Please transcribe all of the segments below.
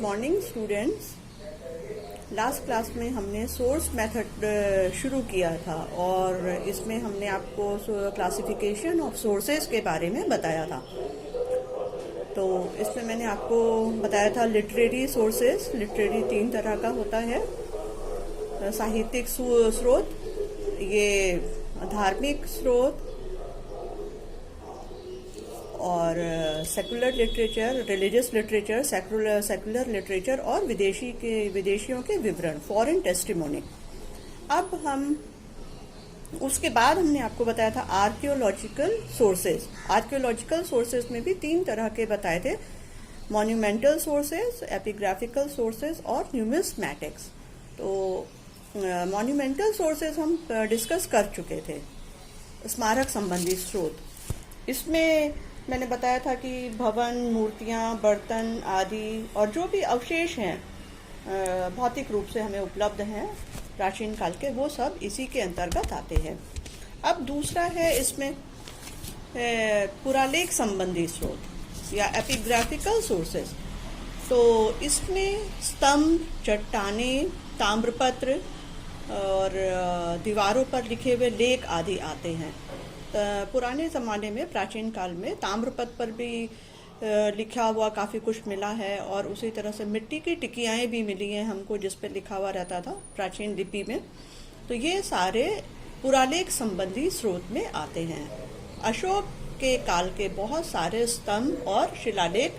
Morning students. Last class में हमने source method शुरू किया था और इसमें हमने आपको क्लासिफिकेशन ऑफ सोर्सेज के बारे में बताया था। तो इसमें मैंने आपको बताया था लिटरेरी सोर्सेज। लिटरेरी 3 तरह का होता है। साहित्यिक स्रोत, ये धार्मिक स्रोत और secular literature, religious literature, secular literature और विदेशियों के विवरण, फॉरेन टेस्टिमोनी। अब हम उसके बाद हमने आपको बताया था आर्कियोलॉजिकल सोर्सेज। आर्कियोलॉजिकल सोर्सेज में भी 3 तरह के बताए थे, मॉन्यूमेंटल सोर्सेज, एपिग्राफिकल सोर्सेज और न्यूमिस्मैटिक्स। तो मॉन्यूमेंटल सोर्सेज हम डिस्कस कर चुके थे, स्मारक संबंधी स्रोत। इसमें मैंने बताया था कि भवन, मूर्तियां, बर्तन आदि और जो भी अवशेष हैं भौतिक रूप से हमें उपलब्ध हैं प्राचीन काल के, वो सब इसी के अंतर्गत आते हैं। अब दूसरा है इसमें पुरालेख संबंधी स्रोत या एपिग्राफिकल सोर्सेज। तो इसमें स्तंभ, चट्टानें, ताम्रपत्र और दीवारों पर लिखे हुए लेख आदि आते हैं। पुराने ज़माने में, प्राचीन काल में ताम्रपत्र पर भी लिखा हुआ काफ़ी कुछ मिला है और उसी तरह से मिट्टी की टिकियाएँ भी मिली हैं हमको, जिस पर लिखा हुआ रहता था प्राचीन लिपि में। तो ये सारे पुरालेख संबंधी स्रोत में आते हैं। अशोक के काल के बहुत सारे स्तंभ और शिलालेख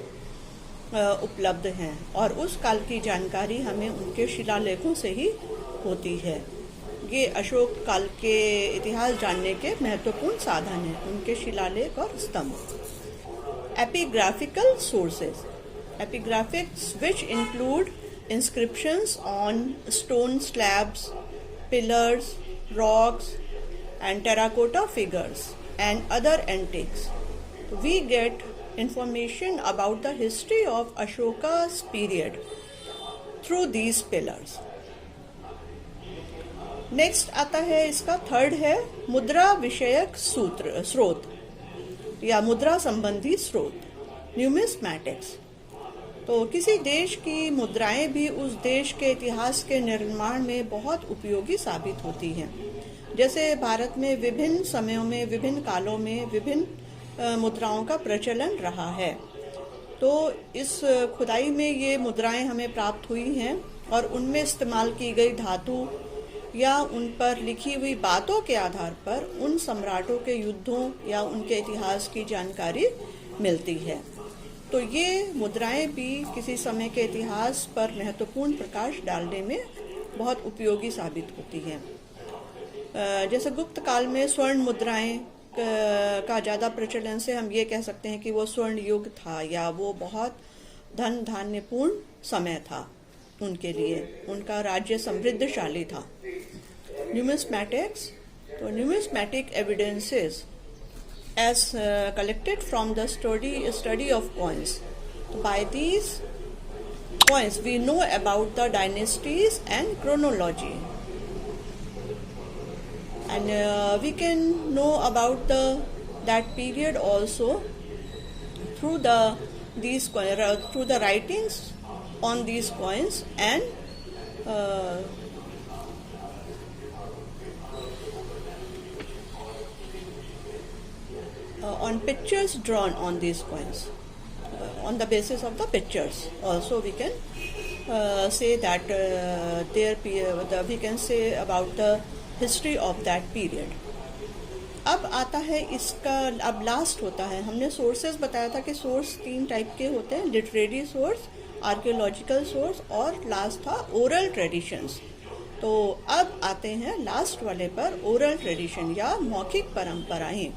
उपलब्ध हैं और उस काल की जानकारी हमें उनके शिलालेखों से ही होती है। ये अशोक काल के इतिहास जानने के महत्वपूर्ण साधन हैं, उनके शिलालेख और स्तंभ। Epigraphical sources, epigraphics which include inscriptions on stone slabs, pillars, rocks and terracotta figures and other antiques. We get information about the history of Ashoka's period through these pillars. Next आता है, इसका थर्ड है मुद्रा विषयक स्रोत या मुद्रा संबंधी स्रोत, न्यूमिस्मैटिक्स। तो किसी देश की मुद्राएं भी उस देश के इतिहास के निर्माण में बहुत उपयोगी साबित होती हैं। जैसे भारत में विभिन्न समयों में, विभिन्न कालों में विभिन्न मुद्राओं का प्रचलन रहा है। तो इस खुदाई में ये मुद्राएं हमें प्राप्त हुई हैं और उनमें इस्तेमाल की गई धातु या उन पर लिखी हुई बातों के आधार पर उन सम्राटों के युद्धों या उनके इतिहास की जानकारी मिलती है। तो ये मुद्राएं भी किसी समय के इतिहास पर महत्वपूर्ण प्रकाश डालने में बहुत उपयोगी साबित होती हैं। जैसे गुप्त काल में स्वर्ण मुद्राएं का ज़्यादा प्रचलन से हम ये कह सकते हैं कि वो स्वर्ण युग था या वो बहुत धन धान्यपूर्ण समय था उनके लिए, उनका राज्य समृद्धशाली था। न्यूमिस्मैटिक्स, तो numismatic evidences as collected from the study of coins. So by these coins we know about the dynasties and chronology, and we can know about that period also through the writings on these coins and on pictures drawn on these coins. On the basis of the pictures also we can say that we can say about the history of that period. अब आता है इसका, अब last होता है, हमने sources बताया था कि सोर्स 3 टाइप के होते हैं, लिटरेरी सोर्स, आर्कियोलॉजिकल सोर्स और लास्ट था ओरल ट्रेडिशंस। तो अब आते हैं लास्ट वाले पर, ओरल ट्रेडिशन या मौखिक परंपराएं।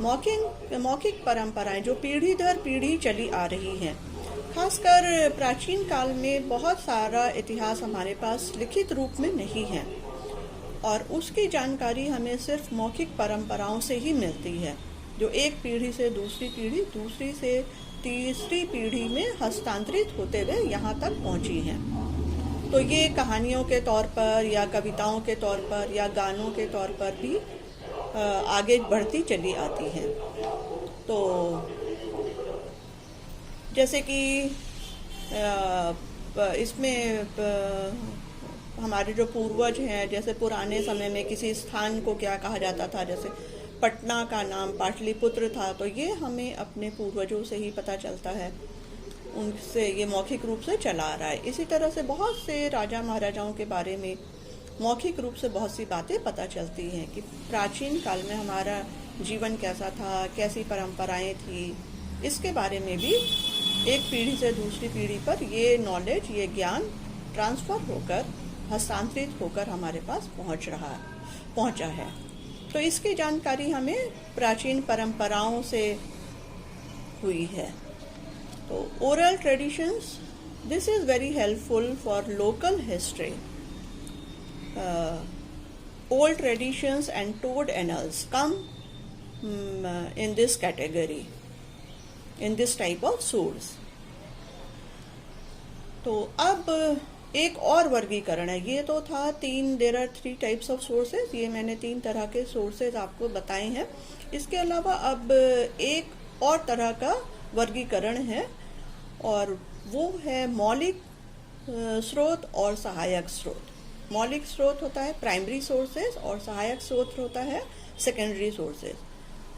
मौखिक परंपराएं जो पीढ़ी दर पीढ़ी चली आ रही हैं। खासकर प्राचीन काल में बहुत सारा इतिहास हमारे पास लिखित रूप में नहीं है और उसकी जानकारी हमें सिर्फ मौखिक परंपराओं से ही मिलती है, जो एक पीढ़ी से दूसरी पीढ़ी, दूसरी से तीसरी पीढ़ी में हस्तांतरित होते हुए यहाँ तक पहुँची हैं। तो ये कहानियों के तौर पर या कविताओं के तौर पर या गानों के तौर पर भी आगे बढ़ती चली आती हैं। तो जैसे कि इसमें हमारे जो पूर्वज हैं, जैसे पुराने समय में किसी स्थान को क्या कहा जाता था, जैसे पटना का नाम पाटलिपुत्र था, तो ये हमें अपने पूर्वजों से ही पता चलता है, उनसे ये मौखिक रूप से चला आ रहा है। इसी तरह से बहुत से राजा महाराजाओं के बारे में मौखिक रूप से बहुत सी बातें पता चलती हैं कि प्राचीन काल में हमारा जीवन कैसा था, कैसी परंपराएं थी। इसके बारे में भी एक पीढ़ी से दूसरी पीढ़ी पर ये नॉलेज, ये ज्ञान ट्रांसफर होकर, हस्तांतरित होकर हमारे पास पहुंचा है। तो इसकी जानकारी हमें प्राचीन परंपराओं से हुई है। तो oral traditions, this is very helpful for local history. Old traditions and told annals come in this category, in this type of source. तो अब एक और वर्गीकरण है। ये तो था there are 3 types of sources, ये मैंने 3 तरह के sources आपको बताए हैं। इसके अलावा अब एक और तरह का वर्गीकरण है, और वो है मौलिक स्रोत और सहायक स्रोत। मौलिक स्रोत होता है प्राइमरी सोर्सेज, और सहायक स्रोत होता है सेकेंडरी सोर्सेज।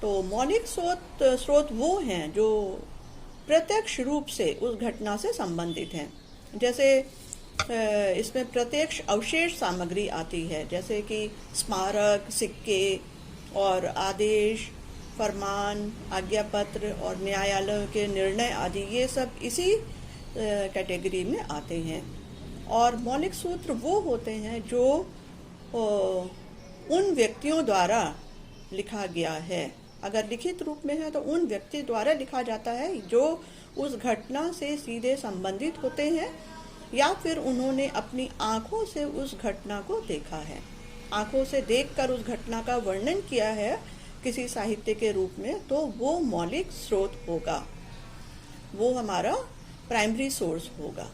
तो मौलिक स्रोत वो हैं जो प्रत्यक्ष रूप से उस घटना से संबंधित हैं। जैसे इसमें प्रत्यक्ष अवशेष सामग्री आती है, जैसे कि स्मारक, सिक्के और आदेश, फरमान, आज्ञापत्र और न्यायालय के निर्णय आदि, ये सब इसी कैटेगरी में आते हैं। और मौलिक सूत्र वो होते हैं जो उन व्यक्तियों द्वारा लिखा गया है। अगर लिखित रूप में है तो उन व्यक्ति द्वारा लिखा जाता है जो उस घटना से सीधे संबंधित होते हैं, या फिर उन्होंने अपनी आंखों से उस घटना को देखा है, आंखों से देखकर उस घटना का वर्णन किया है किसी साहित्य के रूप में, तो वो मौलिक स्रोत होगा, वो हमारा प्राइमरी सोर्स होगा।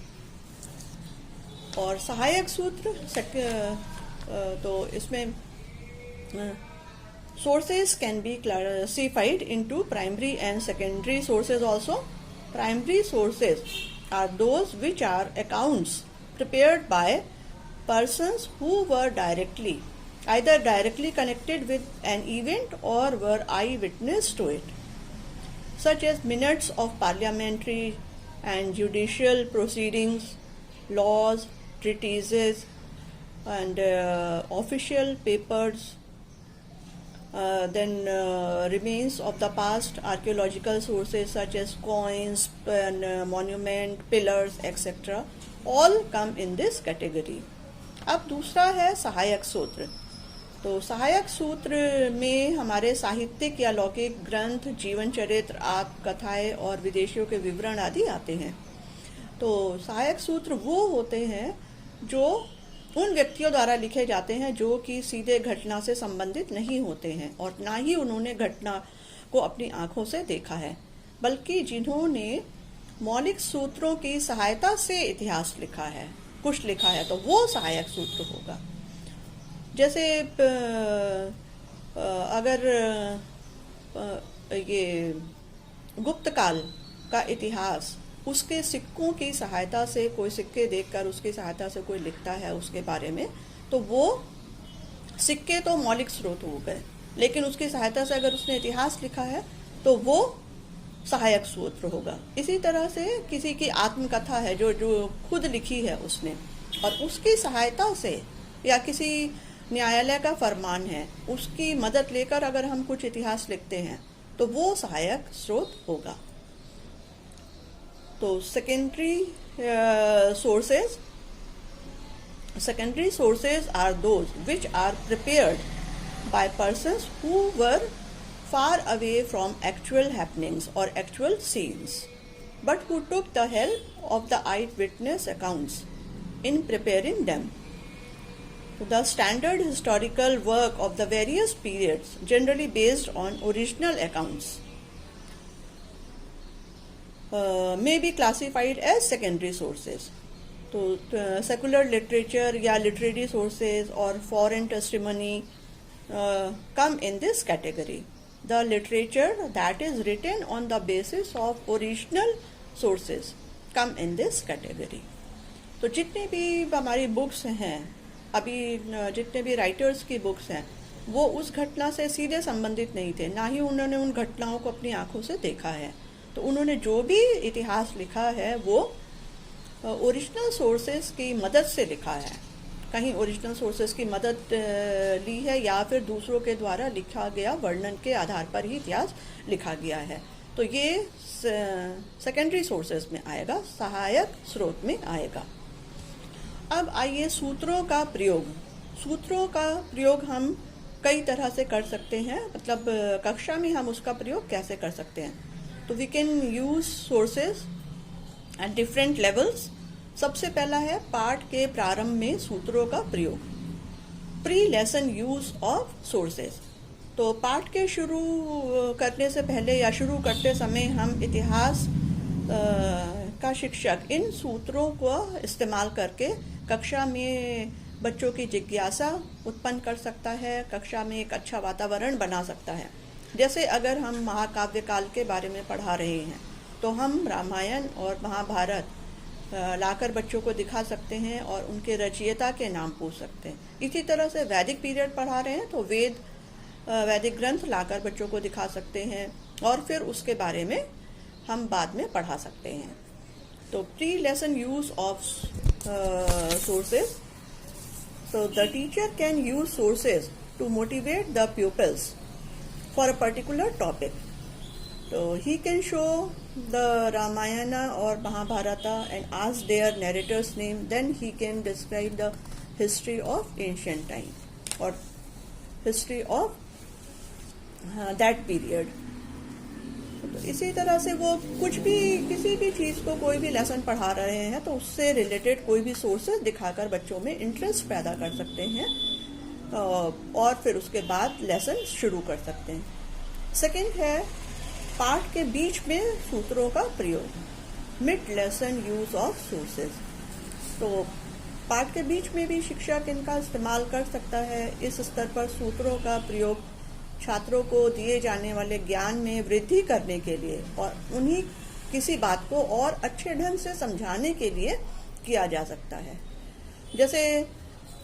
और सहायक सूत्र, तो इसमें sources can be classified into primary and secondary sources also. Primary sources are those which are accounts prepared by persons who were either directly connected with an event or were eyewitness to it, such as minutes of parliamentary and judicial proceedings, laws, treatises, and official papers. Then remains of the past, archaeological sources such as coins and monument, pillars, etc. all come in this category. अब दूसरा है सहायक सूत्र। तो सहायक सूत्र में हमारे साहित्यिक या लौकिक ग्रंथ, जीवन चरित्र, आत्मकथाएं और विदेशियों के विवरण आदि आते हैं। तो सहायक सूत्र वो होते हैं जो उन व्यक्तियों द्वारा लिखे जाते हैं जो कि सीधे घटना से संबंधित नहीं होते हैं, और ना ही उन्होंने घटना को अपनी आंखों से देखा है, बल्कि जिन्होंने मौलिक सूत्रों की सहायता से इतिहास लिखा है, कुछ लिखा है, तो वो सहायक सूत्र होगा। जैसे अगर ये गुप्त काल का इतिहास, उसके सिक्कों की सहायता से, कोई सिक्के देखकर उसकी सहायता से कोई लिखता है उसके बारे में, तो वो सिक्के तो मौलिक स्रोत हो गए, लेकिन उसकी सहायता से अगर उसने इतिहास लिखा है तो वो सहायक सूत्र होगा। इसी तरह से किसी की आत्मकथा है जो खुद लिखी है उसने, और उसकी सहायता से, या किसी न्यायालय का फरमान है, उसकी मदद लेकर अगर हम कुछ इतिहास लिखते हैं तो वो सहायक स्रोत होगा। तो secondary sources are those which are prepared by persons who were far away from actual happenings or actual scenes, but who took the help of the eyewitness accounts in preparing them. The standard historical work of the various periods, generally based on original accounts, may be classified as secondary sources. तो secular literature या literary sources और foreign testimony come in this category. The literature that is written on the basis of original sources come in this category. तो जितने भी हमारी books हैं, अभी जितने भी राइटर्स की बुक्स हैं, वो उस घटना से सीधे संबंधित नहीं थे, ना ही उन्होंने उन घटनाओं को अपनी आंखों से देखा है। तो उन्होंने जो भी इतिहास लिखा है वो ओरिजिनल सोर्सेज की मदद से लिखा है, कहीं ओरिजिनल सोर्सेज की मदद ली है या फिर दूसरों के द्वारा लिखा गया वर्णन के आधार पर ही इतिहास लिखा गया है। तो ये सेकेंडरी सोर्सेज में आएगा, सहायक स्रोत में आएगा। अब आइए सूत्रों का प्रयोग। सूत्रों का प्रयोग हम कई तरह से कर सकते हैं, मतलब कक्षा में हम उसका प्रयोग कैसे कर सकते हैं। तो we can use sources at different levels. सबसे पहला है पाठ के प्रारंभ में सूत्रों का प्रयोग, pre lesson use of sources. तो पाठ के शुरू करने से पहले या शुरू करते समय हम इतिहास का शिक्षक इन सूत्रों को इस्तेमाल करके कक्षा में बच्चों की जिज्ञासा उत्पन्न कर सकता है, कक्षा में एक अच्छा वातावरण बना सकता है। जैसे अगर हम महाकाव्य काल के बारे में पढ़ा रहे हैं तो हम रामायण और महाभारत लाकर बच्चों को दिखा सकते हैं और उनके रचयिता के नाम पूछ सकते हैं। इसी तरह से वैदिक पीरियड पढ़ा रहे हैं तो वैदिक ग्रंथ लाकर बच्चों को दिखा सकते हैं और फिर उसके बारे में हम बाद में पढ़ा सकते हैं। तो pre lesson use of sources. So the teacher can use sources to motivate the pupils for a particular topic. So he can show the Ramayana or Mahabharata and ask their narrator's name. Then he can describe the history of ancient time or history of that period. तो इसी तरह से वो कुछ भी किसी भी चीज़ को कोई भी लेसन पढ़ा रहे हैं तो उससे रिलेटेड कोई भी सोर्सेज दिखाकर बच्चों में इंटरेस्ट पैदा कर सकते हैं और फिर उसके बाद लेसन शुरू कर सकते हैं। सेकंड है पाठ के बीच में सूत्रों का प्रयोग, mid lesson use of sources. तो पाठ के बीच में भी शिक्षक इनका इस्तेमाल कर सकता है। इस स्तर पर सूत्रों का प्रयोग छात्रों को दिए जाने वाले ज्ञान में वृद्धि करने के लिए और उन्हीं किसी बात को और अच्छे ढंग से समझाने के लिए किया जा सकता है। जैसे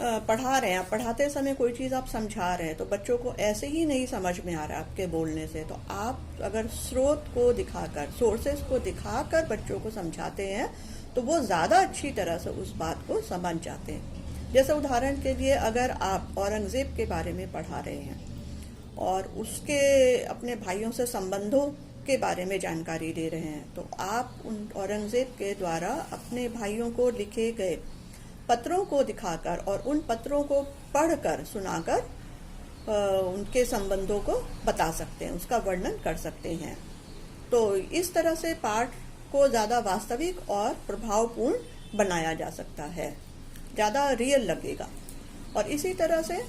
पढ़ा रहे हैं, पढ़ाते समय कोई चीज़ आप समझा रहे हैं तो बच्चों को ऐसे ही नहीं समझ में आ रहा आपके बोलने से, तो आप अगर स्रोत को दिखाकर, सोर्सेस को दिखाकर बच्चों को समझाते हैं तो वो ज़्यादा अच्छी तरह से उस बात को समझ जाते हैं। जैसे उदाहरण के लिए अगर आप औरंगजेब के बारे में पढ़ा रहे हैं और उसके अपने भाइयों से संबंधों के बारे में जानकारी दे रहे हैं तो आप उन औरंगजेब के द्वारा अपने भाइयों को लिखे गए पत्रों को दिखाकर और उन पत्रों को पढ़कर सुनाकर उनके संबंधों को बता सकते हैं, उसका वर्णन कर सकते हैं। तो इस तरह से पाठ को ज़्यादा वास्तविक और प्रभावपूर्ण बनाया जा सकता है, ज़्यादा रियल लगेगा। और इसी तरह से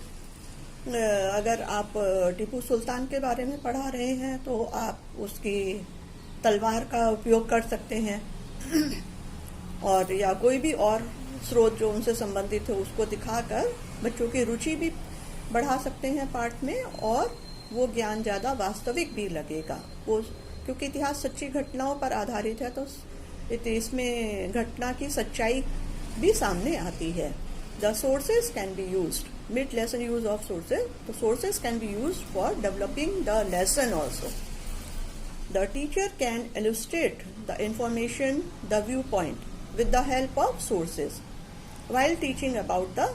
अगर आप टीपू सुल्तान के बारे में पढ़ा रहे हैं तो आप उसकी तलवार का उपयोग कर सकते हैं और या कोई भी और स्रोत जो उनसे संबंधित है उसको दिखाकर बच्चों की रुचि भी बढ़ा सकते हैं पाठ में और वो ज्ञान ज़्यादा वास्तविक भी लगेगा। वो क्योंकि इतिहास सच्ची घटनाओं पर आधारित है तो इसमें घटना की सच्चाई भी सामने आती है। The sources can be used. Mid lesson use of sources. The sources can be used for developing the lesson also. The teacher can illustrate the information, the viewpoint with the help of sources. While teaching about the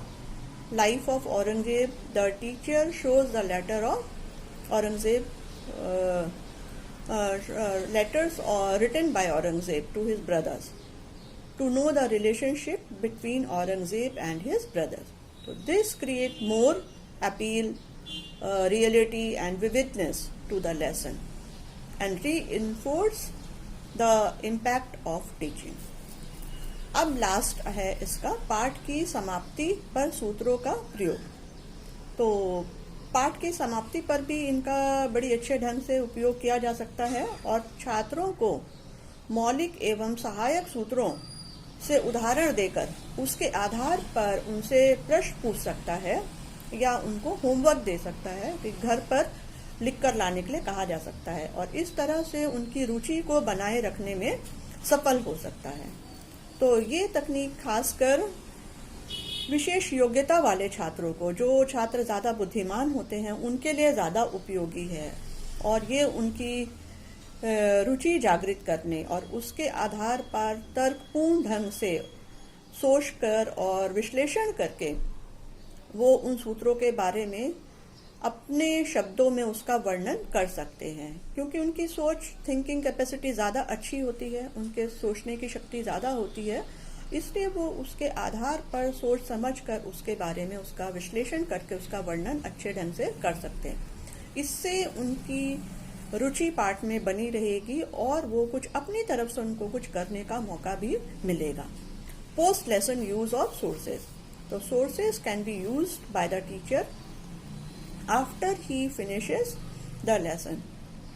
life of Aurangzeb, the teacher shows the letter of Aurangzeb, letters written by Aurangzeb to his brothers, to know the relationship between Aurangzeb and his brothers. So this creates more appeal, reality and vividness to the lesson and reinforce the impact of teaching. अब last है इसका पाठ की समाप्ति पर सूत्रों का प्रयोग। तो पाठ की समाप्ति पर भी इनका बड़ी अच्छे ढंग से उपयोग किया जा सकता है और छात्रों को मौलिक एवं सहायक सूत्रों से उदाहरण देकर उसके आधार पर उनसे प्रश्न पूछ सकता है या उनको होमवर्क दे सकता है कि घर पर लिख कर लाने के लिए कहा जा सकता है और इस तरह से उनकी रुचि को बनाए रखने में सफल हो सकता है। तो ये तकनीक खासकर विशेष योग्यता वाले छात्रों को, जो छात्र ज़्यादा बुद्धिमान होते हैं, उनके लिए ज़्यादा उपयोगी है और ये उनकी रुचि जागृत करने और उसके आधार पर तर्कपूर्ण ढंग से सोचकर और विश्लेषण करके वो उन सूत्रों के बारे में अपने शब्दों में उसका वर्णन कर सकते हैं, क्योंकि उनकी सोच, थिंकिंग कैपेसिटी ज़्यादा अच्छी होती है, उनके सोचने की शक्ति ज़्यादा होती है, इसलिए वो उसके आधार पर सोच समझ कर उसके बारे में उसका विश्लेषण करके उसका वर्णन अच्छे ढंग से कर सकते हैं। इससे उनकी रुचि पाठ में बनी रहेगी और वो कुछ अपनी तरफ से उनको कुछ करने का मौका भी मिलेगा। Post lesson use of sources. तो sources can be used by the teacher after he finishes the lesson.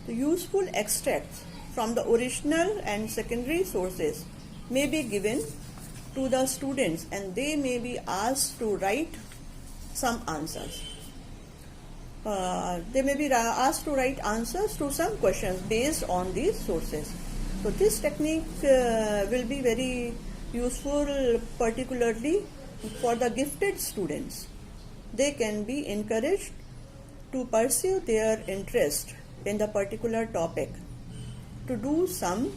तो useful extracts from the original and secondary sources may be given to the students and they may be asked to write some answers. They may be asked to write answers to some questions based on these sources. So this technique will be very useful, particularly for the gifted students. They can be encouraged to pursue their interest in the particular topic, to do some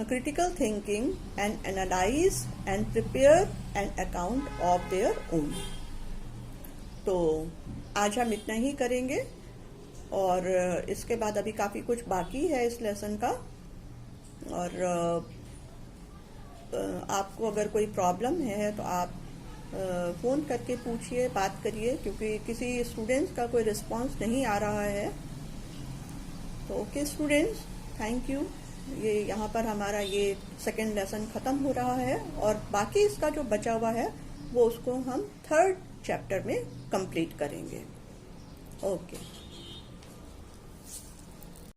critical thinking and analyze and prepare an account of their own. तो आज हम इतना ही करेंगे और इसके बाद अभी काफ़ी कुछ बाकी है इस लेसन का। और आपको अगर कोई प्रॉब्लम है तो आप फ़ोन करके पूछिए, बात करिए, क्योंकि किसी स्टूडेंट्स का कोई रिस्पांस नहीं आ रहा है। तो ओके स्टूडेंट्स, थैंक यू। ये यहाँ पर हमारा ये सेकेंड लेसन ख़त्म हो रहा है और बाकी इसका जो बचा हुआ है वो उसको हम थर्ड चैप्टर में कंप्लीट करेंगे। ओके।